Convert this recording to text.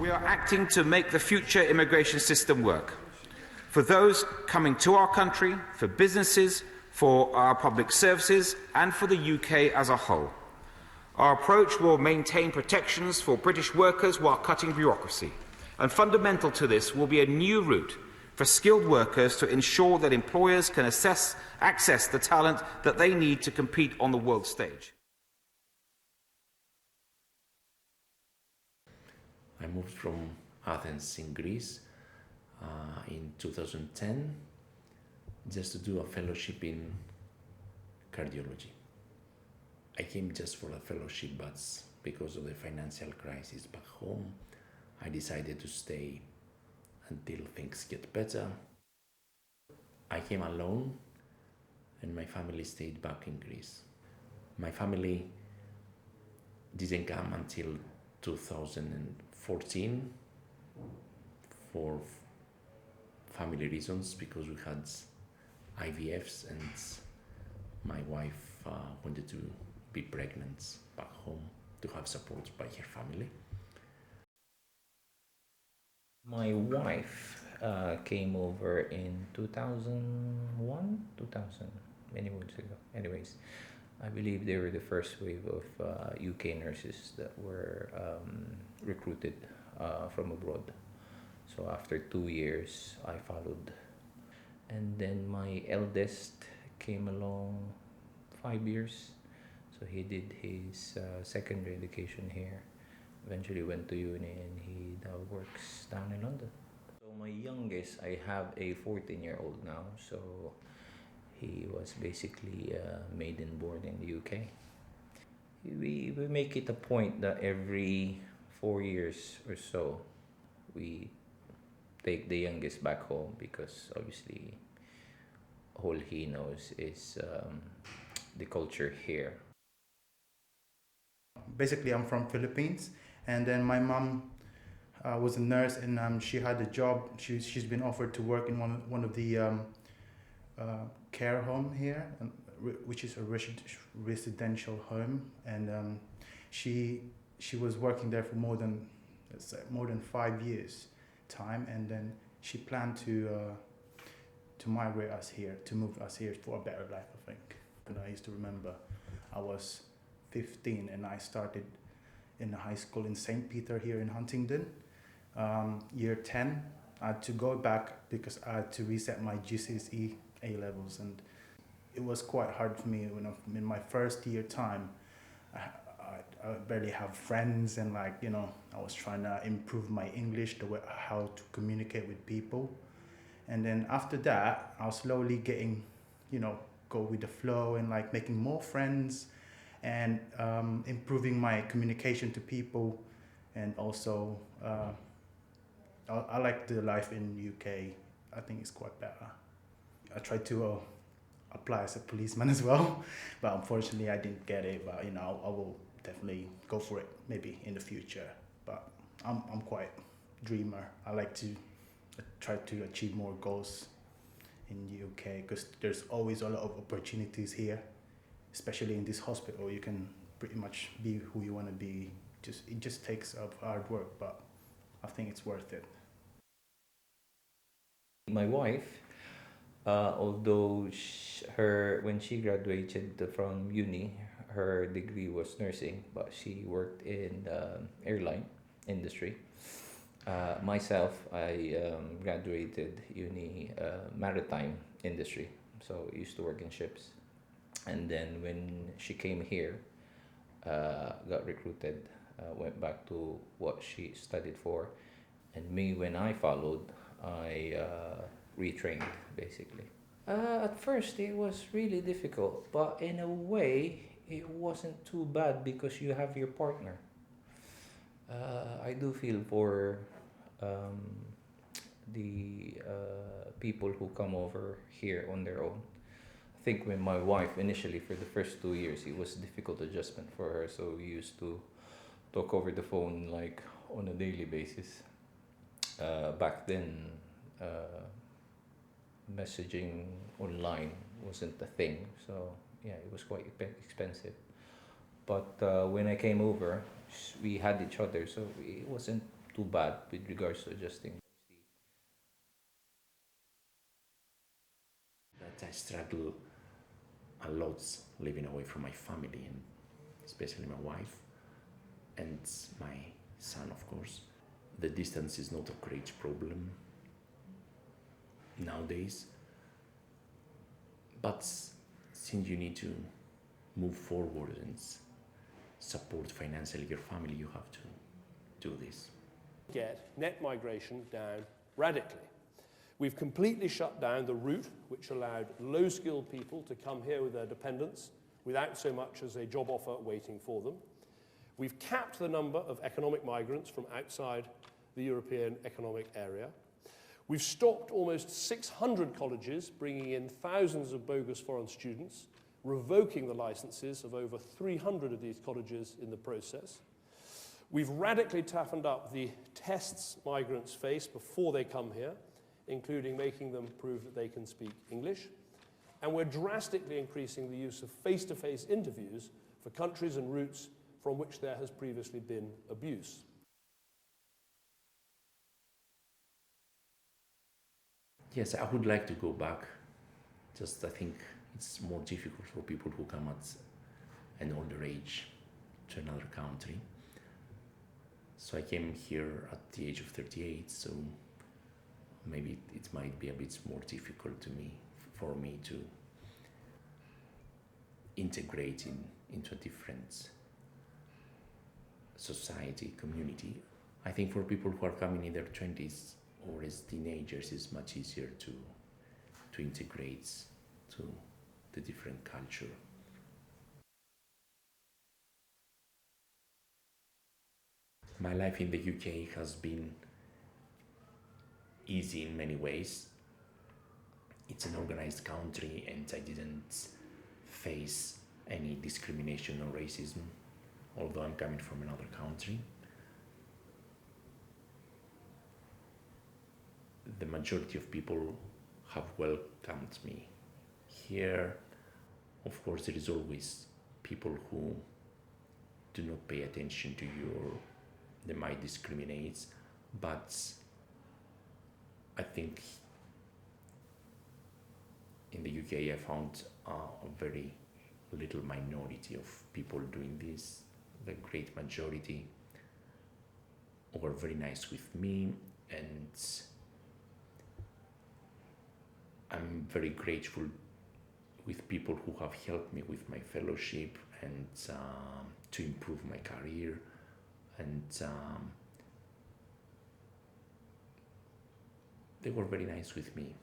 We are acting to make the future immigration system work. For those coming to our country, for businesses, for our public services, and for the UK as a whole. Our approach will maintain protections for British workers while cutting bureaucracy. And fundamental to this will be a new route for skilled workers to ensure that employers can access the talent that they need to compete on the world stage. I moved from Athens in Greece in 2010 just to do a fellowship in cardiology. I came just for a fellowship, but because of the financial crisis back home, I decided to stay until things get better. I came alone and my family stayed back in Greece. My family didn't come until 2014 for family reasons, because we had IVFs and my wife wanted to be pregnant back home to have support by her family. My wife came over in 2001, 2000, many months ago. Anyways, I believe they were the first wave of UK nurses that were recruited from abroad. So after 2 years, I followed. And then my eldest came along 5 years. So he did his secondary education here. Eventually went to uni and he now works down in London. So my youngest, I have a 14-year-old now. So he was basically made and born in the UK. We make it a point that every 4 years or so, we take the youngest back home, because obviously all he knows is the culture here. Basically, I'm from Philippines, and then my mom was a nurse, and she had a job. She's been offered to work in one of the care home here, which is a residential home, and she was working there for more than 5 years time, and then she planned to migrate us here, to move us here for a better life, I think. And I used to remember I was 15 and I started in high school in St. Peter here in Huntingdon. Year 10, I had to go back because I had to reset my GCSE A levels, and it was quite hard for me when I'm in my first year time. I barely have friends, and I was trying to improve my English, the way how to communicate with people. And then after that, I was slowly getting, go with the flow and making more friends and improving my communication to people. And also, I like the life in UK. I think it's quite better. I tried to apply as a policeman as well, but unfortunately I didn't get it. But I will definitely go for it maybe in the future. But I'm quite dreamer. I like to try to achieve more goals in the UK, because there's always a lot of opportunities here, especially in this hospital. You can pretty much be who you want to be. It just takes up hard work, but I think it's worth it. My wife, although when she graduated from uni, her degree was nursing, but she worked in the airline industry. Myself, I graduated uni maritime industry, so I used to work in ships. And then when she came here, got recruited, went back to what she studied for. And me, when I followed, I retrained basically. At first it was really difficult, but in a way it wasn't too bad because you have your partner. I do feel for the people who come over here on their own. I think when my wife initially, for the first 2 years, it was a difficult adjustment for her, so we used to talk over the phone on a daily basis. Back then, messaging online wasn't a thing, so yeah, it was quite expensive. But when I came over, we had each other, so it wasn't too bad with regards to adjusting. That I struggle a lot living away from my family, and especially my wife and my son, of course. The distance is not a great problem nowadays, but since you need to move forward and support financially your family, you have to do this. Get net migration down radically. We've completely shut down the route which allowed low-skilled people to come here with their dependents without so much as a job offer waiting for them. We've capped the number of economic migrants from outside the European Economic Area. We've stopped almost 600 colleges, bringing in thousands of bogus foreign students, revoking the licenses of over 300 of these colleges in the process. We've radically toughened up the tests migrants face before they come here, including making them prove that they can speak English. And we're drastically increasing the use of face-to-face interviews for countries and routes from which there has previously been abuse. Yes, I would like to go back. Just I think it's more difficult for people who come at an older age to another country. So I came here at the age of 38, so maybe it might be a bit more difficult for me to integrate into a different society, community. I think for people who are coming in their 20s or as teenagers, it's much easier to integrate to the different culture. My life in the UK has been easy in many ways. It's an organized country and I didn't face any discrimination or racism, although I'm coming from another country. The majority of people have welcomed me here. Of course, there is always people who do not pay attention to you or they might discriminate, but I think in the UK I found a very little minority of people doing this. The great majority were very nice with me, and I'm very grateful with people who have helped me with my fellowship and to improve my career, and they were very nice with me.